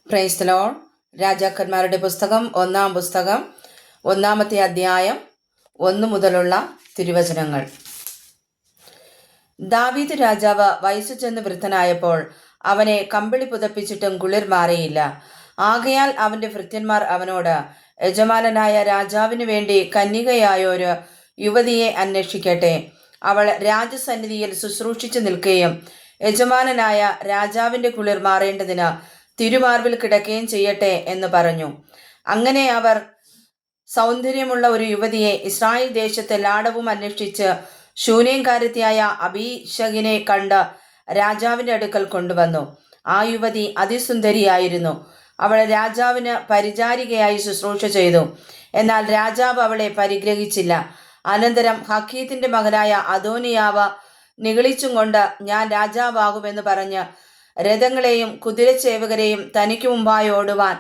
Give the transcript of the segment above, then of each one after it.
Praise the Lord. രാജാക്കന്മാരുടെ പുസ്തകം ഒന്നാമത്തെ അധ്യായം 1 മുതലുള്ള തിരുവചനങ്ങൾ. ദാവീദ് രാജാവ് വയസ്സു ചെന്ന് വൃദ്ധനായപ്പോൾ അവനെ കമ്പിളി പുതപ്പിച്ചിട്ടും കുളിർ മാറിയില്ല. ആകയാൽ അവന്റെ ഭൃത്യന്മാർ അവനോട്, യജമാനനായ രാജാവിന് വേണ്ടി കന്യകയായൊരു യുവതിയെ അന്വേഷിക്കട്ടെ. അവൾ രാജസന്നിധിയിൽ ശുശ്രൂഷിച്ചു നിൽക്കുകയും യജമാനനായ രാജാവിന്റെ കുളിർ മാറേണ്ടതിന് തിരുമാർവിൽ കിടക്കുകയും ചെയ്യട്ടെ എന്ന് പറഞ്ഞു. അങ്ങനെ അവർ സൗന്ദര്യമുള്ള ഒരു യുവതിയെ ഇസ്രായേൽ ദേശത്ത് ലാടവും അന്വേഷിച്ച് ശൂനേംകാരത്തിയായ അബീശഗിനെ കണ്ട് രാജാവിന്റെ അടുക്കൽ കൊണ്ടുവന്നു. ആ യുവതി അതിസുന്ദരിയായിരുന്നു. അവൾ രാജാവിന് പരിചാരികയായി ശുശ്രൂഷ ചെയ്തു. എന്നാൽ രാജാവ് അവളെ പരിഗ്രഹിച്ചില്ല. അനന്തരം ഹക്കീത്തിന്റെ മകനായ അദോനിയാവ് നിഗളിച്ചും കൊണ്ട് ഞാൻ രാജാവാകുമെന്ന് പറഞ്ഞ് രഥങ്ങളെയും കുതിരച്ചേവകരെയും തനിക്ക് മുമ്പായി ഓടുവാൻ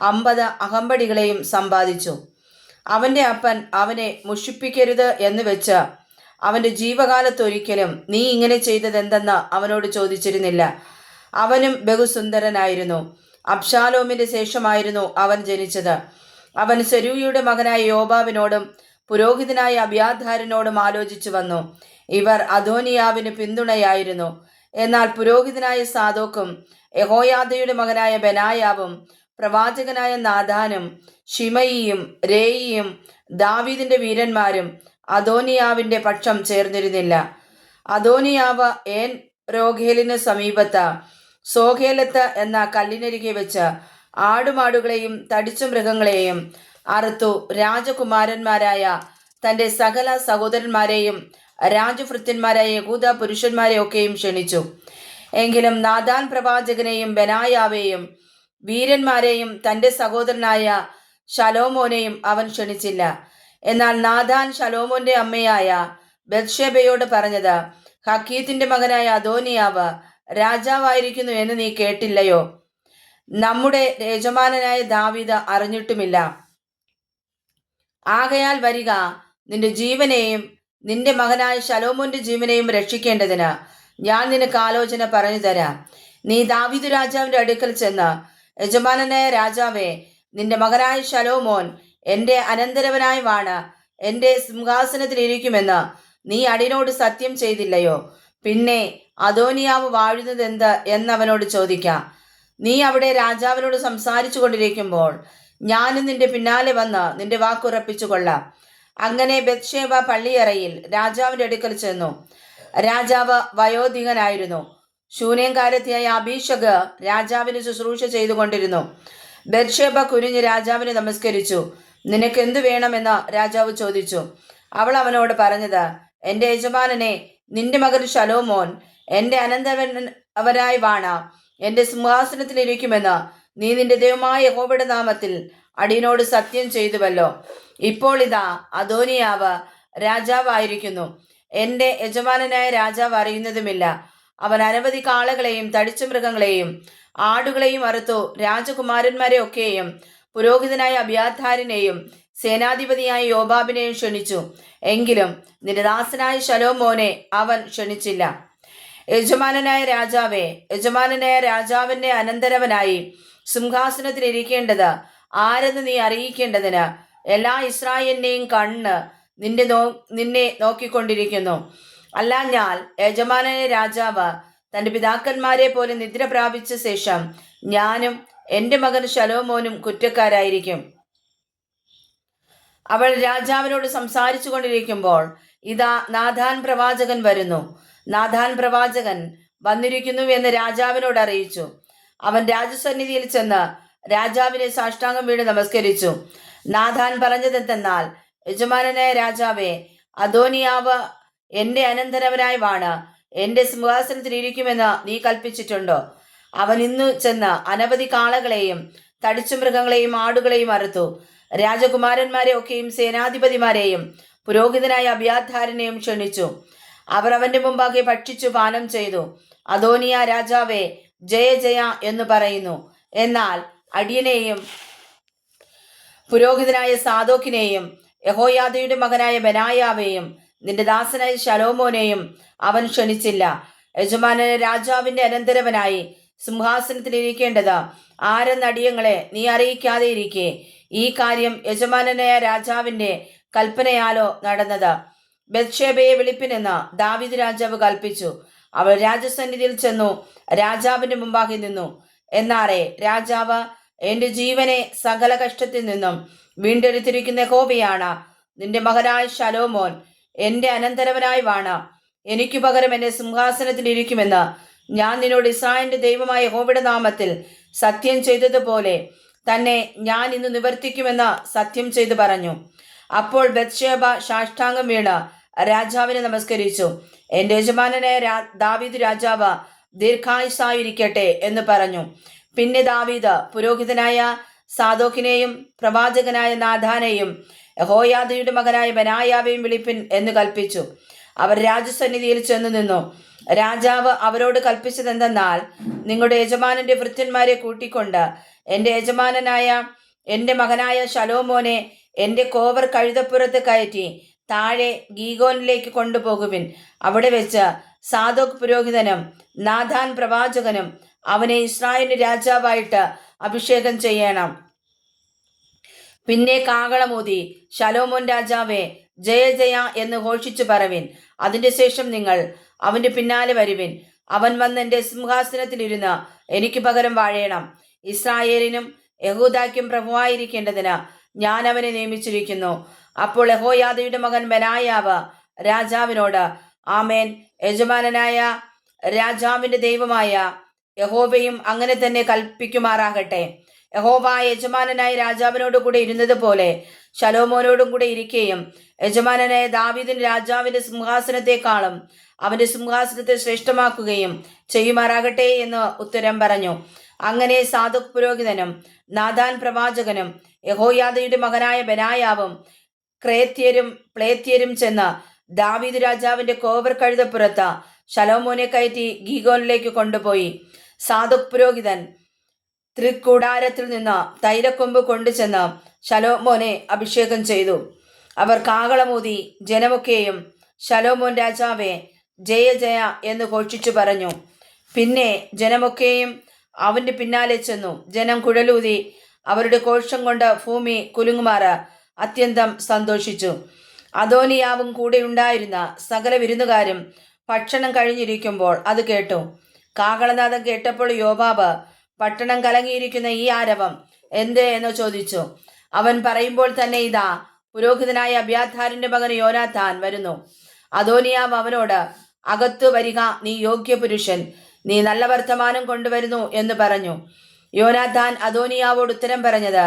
50 അകമ്പടികളെയും സമ്പാദിച്ചു. അവന്റെ അപ്പൻ അവനെ മുഷിപ്പിക്കരുത് എന്ന് വെച്ച് അവന്റെ ജീവകാലത്തൊരിക്കലും നീ ഇങ്ങനെ ചെയ്തതെന്തെന്ന് അവനോട് ചോദിച്ചിരുന്നില്ല. അവനും ബഹുസുന്ദരനായിരുന്നു. അബ്ശാലോമിന്റെ ശേഷമായിരുന്നു അവൻ ജനിച്ചത്. അവൻ സെരൂയയുടെ മകനായ യോബാബിനോടും പുരോഹിതനായ അബ്യാഥാരിനോടും ആലോചിച്ചു വന്നു. ഇവർ അദോനിയാവിന് പിന്തുണയായിരുന്നു. എന്നാൽ പുരോഹിതനായ സാദോക്കും യഹോയാദയുടെ മകനായ ബെനായാവും പ്രവാചകനായ നാഥാനും ഷിമയിയും രേയിയും ദാവീദിന്റെ വീരന്മാരും അദോനിയാവിന്റെ പക്ഷം ചേർന്നിരുന്നില്ല. അദോനിയാവ് ഏൻ രോഗേലിന് സമീപത്ത് സോഖേലത്ത് എന്ന കല്ലിനരികെ വെച്ച് ആടുമാടുകളെയും തടിച്ച മൃഗങ്ങളെയും അറുത്തു രാജകുമാരന്മാരായ തന്റെ സകല സഹോദരന്മാരെയും രാജഭൃത്യന്മാരായ യഹൂദ പുരുഷന്മാരെയൊക്കെയും ക്ഷണിച്ചു. എങ്കിലും നാഥാൻ പ്രവാചകനെയും ബെനായാവെയും വീരന്മാരെയും തന്റെ സഹോദരനായ ശലോമോനെയും അവൻ ക്ഷണിച്ചില്ല. എന്നാൽ നാഥാൻ ശലോമോന്റെ അമ്മയായ ബത്ശേബയോട് പറഞ്ഞത്, ഹക്കീത്തിന്റെ മകനായ അദോനിയാവ് രാജാവായിരിക്കുന്നു എന്ന് നീ കേട്ടില്ലയോ? നമ്മുടെ യജമാനനായ ദാവീദ് അറിഞ്ഞിട്ടുമില്ല. ആകയാൽ വരിക, നിന്റെ ജീവനെയും നിന്റെ മകനായ ശലോമോന്റെ ജീവനെയും രക്ഷിക്കേണ്ടതിന് ഞാൻ നിനക്ക് ആലോചന പറഞ്ഞു തരാം. നീ ദാവീദ് രാജാവിന്റെ അടുക്കൽ ചെന്ന്, യജമാനനായ രാജാവേ, നിന്റെ മകനായ ശലോമോൻ എൻ്റെ അനന്തരവനായി വാണ് എൻ്റെ സിംഹാസനത്തിൽ ഇരിക്കുമെന്ന് നീ അടിയനോട് സത്യം ചെയ്തില്ലയോ? പിന്നെ അദോനിയാവ് വാഴുന്നത് എന്ത് എന്നവനോട് ചോദിക്കാം. നീ അവിടെ രാജാവിനോട് സംസാരിച്ചു കൊണ്ടിരിക്കുമ്പോൾ ഞാനും നിന്റെ പിന്നാലെ വന്ന് നിന്റെ വാക്കുറപ്പിച്ചു കൊള്ളാം. അങ്ങനെ ബത്ശേബ പള്ളിയറയിൽ രാജാവിന്റെ അടുക്കൽ ചെന്നു. രാജാവ് വയോധികനായിരുന്നു. ശൂനേംകാരത്തിയായ അബീശഗ് രാജാവിന് ശുശ്രൂഷ ചെയ്തുകൊണ്ടിരുന്നു. ബത്ശേബ കുനിഞ്ഞ് രാജാവിന് നമസ്കരിച്ചു. നിനക്ക് എന്തു വേണമെന്ന് രാജാവ് ചോദിച്ചു. അവൾ അവനോട് പറഞ്ഞത്, എൻ്റെ യജമാനനെ, നിന്റെ മകൻ ശലോമോൻ എൻ്റെ അനന്തരവനായി വാണ എൻ്റെ സിംഹാസനത്തിൽ ഇരിക്കുമെന്ന് നീ നിന്റെ ദൈവമായ യഹോവയുടെ നാമത്തിൽ അടിയനോട് സത്യം ചെയ്തുവല്ലോ. ഇപ്പോൾ ഇതാ അദോനിയാവ് രാജാവായിരിക്കുന്നു. എൻ്റെ യജമാനനായ രാജാവ് അറിയുന്നതുമില്ല. അവൻ അനവധി കാളകളെയും തടിച്ച മൃഗങ്ങളെയും ആടുകളെയും അറുത്തു രാജകുമാരന്മാരെ ഒക്കെയും പുരോഹിതനായ അബ്യാഥാരിനെയും സേനാധിപതിയായ യോബാബിനെയും ക്ഷണിച്ചു. എങ്കിലും നിന്റെ ദാസനായ ശലോമോനെ അവൻ ക്ഷണിച്ചില്ല. യജമാനനായ രാജാവേ, യജമാനനായ രാജാവിന്റെ അനന്തരവനായി സിംഹാസനത്തിൽ ഇരിക്കേണ്ടത് ആരെന്ന് നീ അറിയിക്കേണ്ടതിന് എല്ലാ ഇസ്രായേലിനെയും കണ്ണ് നിന്നെ നോക്കിക്കൊണ്ടിരിക്കുന്നു. അല്ലാഞ്ഞാൽ യജമാനനായ രാജാവ് തന്റെ പിതാക്കന്മാരെ പോലെ നിദ്ര പ്രാപിച്ച ശേഷം ഞാനും എൻ്റെ മകൻ ശലോമോനും കുറ്റക്കാരായിരിക്കും. അവൾ രാജാവിനോട് സംസാരിച്ചു കൊണ്ടിരിക്കുമ്പോൾ ഇതാ നാഥാൻ പ്രവാചകൻ വരുന്നു. നാഥാൻ പ്രവാചകൻ വന്നിരിക്കുന്നു എന്ന് രാജാവിനോട് അറിയിച്ചു. അവൻ രാജസന്നിധിയിൽ ചെന്ന് രാജാവിനെ സാഷ്ടാംഗം വീണ് നമസ്കരിച്ചു. നാഥാൻ പറഞ്ഞതെന്തെന്നാൽ, യജമാനനായ രാജാവേ, അദോനിയാവ് എൻ്റെ അനന്തരവനായി വാണ് എൻ്റെ സിംഹാസനത്തിൽ ഇരിക്കുമെന്ന് നീ കൽപ്പിച്ചിട്ടുണ്ടോ? അവൻ ഇന്നു ചെന്ന് അനവധി കാളകളെയും തടിച്ചു മൃഗങ്ങളെയും ആടുകളെയും അറുത്തു രാജകുമാരന്മാരെ ഒക്കെയും സേനാധിപതിമാരെയും പുരോഹിതനായ അബ്യാഥാരിനെയും ക്ഷണിച്ചു. അവർ അവന്റെ മുമ്പാകെ ഭക്ഷിച്ചു പാനം ചെയ്തു. അദോനിയ രാജാവേ, ജയ ജയ എന്ന് പറയുന്നു. എന്നാൽ അടിയനെയും പുരോഹിതനായ സാദോക്കിനെയും യഹോയാദയുടെ മകനായ ബെനായാവെയും നിന്റെ ദാസനായ ശലോമോനെയും അവൻ ക്ഷണിച്ചില്ല. യജമാനൻ രാജാവിന്റെ അനന്തരവനായി സിംഹാസനത്തിലിരിക്കേണ്ടത് ആരെന്നടിയങ്ങളെ നീ അറിയിക്കാതെ ഇരിക്കെ ഈ കാര്യം യജമാനനായ രാജാവിന്റെ കൽപ്പനയാലോ നടന്നത്. ബത്ശേബയെ വിളിപ്പിനെന്ന് ദാവീദ് രാജാവ് കൽപ്പിച്ചു. അവൾ രാജസന്നിധിയിൽ ചെന്നു രാജാവിന്റെ മുമ്പാകെ നിന്നു. എന്നാറേ രാജാവ്, എന്റെ ജീവനെ സകല കഷ്ടത്തിൽ നിന്നും വീണ്ടെടുത്തിരിക്കുന്ന യഹോവയാണ്. നിന്റെ മകനായ ശലോമോൻ എന്റെ അനന്തരവനായി വാണ്. എനിക്കു പകരം എന്റെ സിംഹാസനത്തിൽ ഇരിക്കുമെന്ന് ഞാൻ നിന്നോട് ഇസ്രായേലിന്റെ ദൈവമായ യഹോവയുടെ നാമത്തിൽ സത്യം ചെയ്തതുപോലെ തന്നെ ഞാൻ ഇന്ന് നിവർത്തിക്കുമെന്ന് സത്യം ചെയ്തു പറഞ്ഞു. അപ്പോൾ ബത്ശേബ സാഷ്ടാംഗം വീണ് രാജാവിനെ നമസ്കരിച്ചു. എന്റെ യജമാനനായ ദാവീദ് രാജാവ് ദീർഘായുസായിരിക്കട്ടെ എന്ന് പറഞ്ഞു. പിന്നെ ദാവീദ് പുരോഹിതനായ സാദോക്കിനെയും പ്രവാചകനായ നാഥാനെയും യഹോയാദയുടെ മകനായ ബനായാവെയും വിളിപ്പിൻ എന്ന് കൽപ്പിച്ചു. അവർ രാജസന്നിധിയിൽ ചെന്നു നിന്നു. രാജാവ് അവരോട് കൽപ്പിച്ചതെന്തെന്നാൽ, നിങ്ങളുടെ യജമാനന്റെ ഭൃത്യന്മാരെ കൂട്ടിക്കൊണ്ട് എൻ്റെ യജമാനനായ എൻ്റെ മകനായ ശലോമോനെ എൻ്റെ കോവർ കഴുതപ്പുറത്ത് കയറ്റി താഴെ ഗീഗോനിലേക്ക് കൊണ്ടുപോകുവിൻ. അവിടെ വെച്ച് സാദോക് പുരോഹിതനും നാഥാൻ പ്രവാചകനും അവനെ ഇസ്രായേലിന്റെ രാജാവായിട്ട് അഭിഷേകം ചെയ്യണം. പിന്നെ കാഹളമൂതി ശലോമോൻ രാജാവേ ജയ ജയ എന്ന് ഘോഷിച്ചു പറവിൻ. അതിന്റെ ശേഷം നിങ്ങൾ അവന്റെ പിന്നാലെ വരുവിൻ. അവൻ വന്ന് എൻ്റെ സിംഹാസനത്തിലിരുന്ന് എനിക്ക് പകരം വാഴേണം. ഇസ്രായേലിനും യഹൂദായ്ക്കും പ്രഭുവായിരിക്കേണ്ടതിന് ഞാൻ അവനെ നിയമിച്ചിരിക്കുന്നു. അപ്പോൾ യഹോയാദയുടെ മകൻ ബനായാവ് രാജാവിനോട്, ആമേൻ, യജമാനനായ രാജാവിന്റെ ദൈവമായ യഹോവയും അങ്ങനെ തന്നെ കൽപ്പിക്കുമാറാകട്ടെ. യഹോവ യജമാനനായ രാജാവിനോട് കൂടെ ഇരുന്നത് പോലെ ശലോമോനോടും കൂടെ ഇരിക്കുകയും യജമാനനായ ദാവീദിന് രാജാവിന്റെ സിംഹാസനത്തെക്കാളും അവന്റെ സിംഹാസനത്തെ ശ്രേഷ്ഠമാക്കുകയും ചെയ്യുമാറാകട്ടെ എന്ന് ഉത്തരം പറഞ്ഞു. അങ്ങനെ സാദോക് പുരോഹിതനും നാഥാൻ പ്രവാചകനും യഹോയാദയുടെ മകനായ ബനായാവും ക്രേത്യരും പ്ലേത്യരും ചെന്ന് ദാവീദ് രാജാവിന്റെ കോവർ കഴുതപ്പുറത്ത് ശലോമോനെ കയറ്റി ഗീഗോനിലേക്ക് കൊണ്ടുപോയി. സാദോക് പുരോഹിതൻ തൃക്കൂടാരത്തിൽ നിന്ന് തൈലക്കൊമ്പ് കൊണ്ടുചെന്ന് ശലോമോനെ അഭിഷേകം ചെയ്തു. അവർ കാഹളമൂതി ജനമൊക്കെയും ശലോമോൻ രാജാവേ ജയ ജയ എന്ന് ഘോഷിച്ചു പറഞ്ഞു. പിന്നെ ജനമൊക്കെയും അവന്റെ പിന്നാലെ ചെന്നു. ജനം കുഴലൂതി അവരുടെ ഘോഷം കൊണ്ട് ഭൂമി കുലുങ്ങുമാറ് അത്യന്തം സന്തോഷിച്ചു. അദോനിയാവും കൂടെ ഉണ്ടായിരുന്ന സകല വിരുന്നുകാരും ഭക്ഷണം കഴിഞ്ഞിരിക്കുമ്പോൾ അത് കേട്ടു. കാഹളനാദം കേട്ടപ്പോൾ യോവാബ്, പട്ടണം കലങ്ങിയിരിക്കുന്ന ഈ ആരവം എന്ത് എന്ന് ചോദിച്ചു. അവൻ പറയുമ്പോൾ തന്നെ ഇതാ പുരോഹിതനായ അബ്യാഥാരിന്റെ മകൻ യോനാഥാൻ വരുന്നു. അദോനിയാവ് അവനോട്, അകത്തു വരിക, നീ യോഗ്യ പുരുഷൻ, നീ നല്ല വർത്തമാനം കൊണ്ടുവരുന്നു എന്ന് പറഞ്ഞു. യോനാഥാൻ അദോനിയാവോട് ഉത്തരം പറഞ്ഞത്,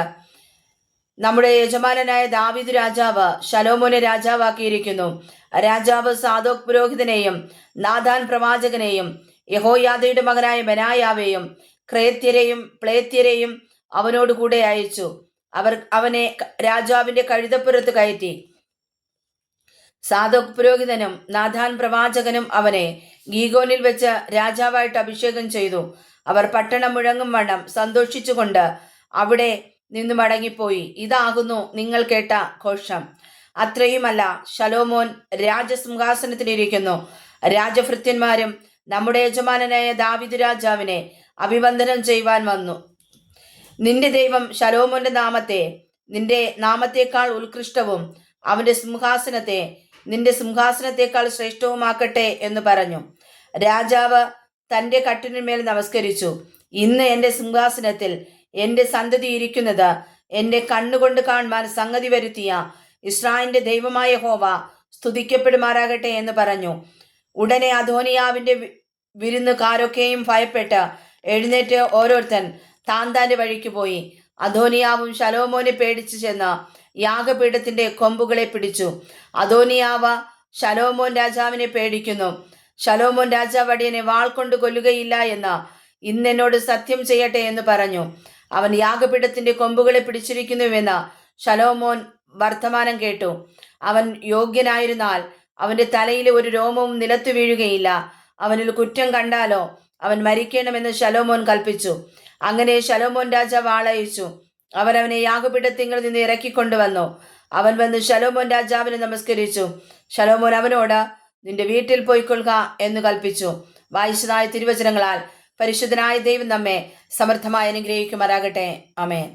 നമ്മുടെ യജമാനനായ ദാവീദ് രാജാവ് ശലോമോനെ രാജാവാക്കിയിരിക്കുന്നു. രാജാവ് സാദോക് പുരോഹിതനെയും നാഥാൻ പ്രവാചകനെയും യഹോയാദയുടെ മകനായ ബനായാവെയും ക്രേത്യരെയും പ്ലേത്യരെയും അവനോടുകൂടെ അയച്ചു. അവർ അവനെ രാജാവിന്റെ കഴുതപ്പുറത്ത് കയറ്റി. സാദോക് പുരോഹിതനും നാഥാൻ പ്രവാചകനും അവനെ ഗീഗോനിൽ വെച്ച് രാജാവായിട്ട് അഭിഷേകം ചെയ്തു. അവർ പട്ടണം മുഴങ്ങും വണ്ണം സന്തോഷിച്ചുകൊണ്ട് അവിടെ നിന്ന് മടങ്ങിപ്പോയി. ഇതാകുന്നു നിങ്ങൾ കേട്ട ഘോഷം. അത്രയുമല്ല, ശലോമോൻ രാജസിംഹാസനത്തിലിരിക്കുന്നു. രാജഭൃത്യന്മാരും നമ്മുടെ യജമാനനായ ദാവീദ് രാജാവിനെ അഭിവന്ദനം ചെയ്യുവാൻ വന്നു. നിന്റെ ദൈവം ശലോമോന്റെ നാമത്തെ നിന്റെ നാമത്തേക്കാൾ ഉത്കൃഷ്ടവും അവന്റെ സിംഹാസനത്തെ നിന്റെ സിംഹാസനത്തേക്കാൾ ശ്രേഷ്ഠവുമാക്കട്ടെ എന്ന് പറഞ്ഞു. രാജാവ് തന്റെ കട്ടിലിന്മേൽ നമസ്കരിച്ചു. ഇന്ന് എൻ്റെ സിംഹാസനത്തിൽ എൻ്റെ സന്തതി ഇരിക്കുന്നത് എൻ്റെ കണ്ണുകൊണ്ട് കാണുവാൻ സംഗതി വരുത്തിയ ഇസ്രായേലിന്റെ ദൈവമായ യഹോവ സ്തുതിക്കപ്പെടുമാറാകട്ടെ എന്ന് പറഞ്ഞു. ഉടനെ അദോനിയാവിന്റെ വിരുന്നുകാരൊക്കെയും ഭയപ്പെട്ട് എഴുന്നേറ്റ് ഓരോരുത്തൻ താന്താന്റെ വഴിക്ക് പോയി. അദോനിയാവും ശലോമോനെ പേടിച്ചു ചെന്ന് യാഗപീഠത്തിന്റെ കൊമ്പുകളെ പിടിച്ചു. അദോനിയാവ് ശലോമോൻ രാജാവിനെ പേടിക്കുന്നു. ശലോമോൻ രാജാവ് അടിയനെ വാൾ കൊണ്ട് കൊല്ലുകയില്ല എന്ന് ഇന്നെന്നോട് സത്യം ചെയ്യട്ടെ എന്ന് പറഞ്ഞു. അവൻ യാഗപീഠത്തിന്റെ കൊമ്പുകളെ പിടിച്ചിരിക്കുന്നുവെന്ന് ശലോമോൻ വർത്തമാനം കേട്ടു. അവൻ യോഗ്യനായിരുന്നാൽ അവന്റെ തലയിലെ ഒരു രോമവും നിലത്തു വീഴുകയില്ല. അവനിൽ കുറ്റം കണ്ടാലോ അവൻ മരിക്കണമെന്ന് ശലോമോൻ കൽപ്പിച്ചു. അങ്ങനെ ശലോമോൻ രാജാവ് ആളയച്ചു. അവൻ അവനെ യാഗപീഠത്തിങ്കിൽ നിന്ന് ഇറക്കിക്കൊണ്ടുവന്നു. അവൻ വന്ന് ശലോമോൻ രാജാവിനെ നമസ്കരിച്ചു. ശലോമോൻ അവനോട്, നിന്റെ വീട്ടിൽ പോയിക്കൊള്ളുക എന്ന് കൽപ്പിച്ചു. വായിച്ചതായ തിരുവചനങ്ങളാൽ പരിശുദ്ധനായ ദൈവം നമ്മെ സമർത്ഥമായി അനുഗ്രഹിക്കുമാറാകട്ടെ. ആമേൻ.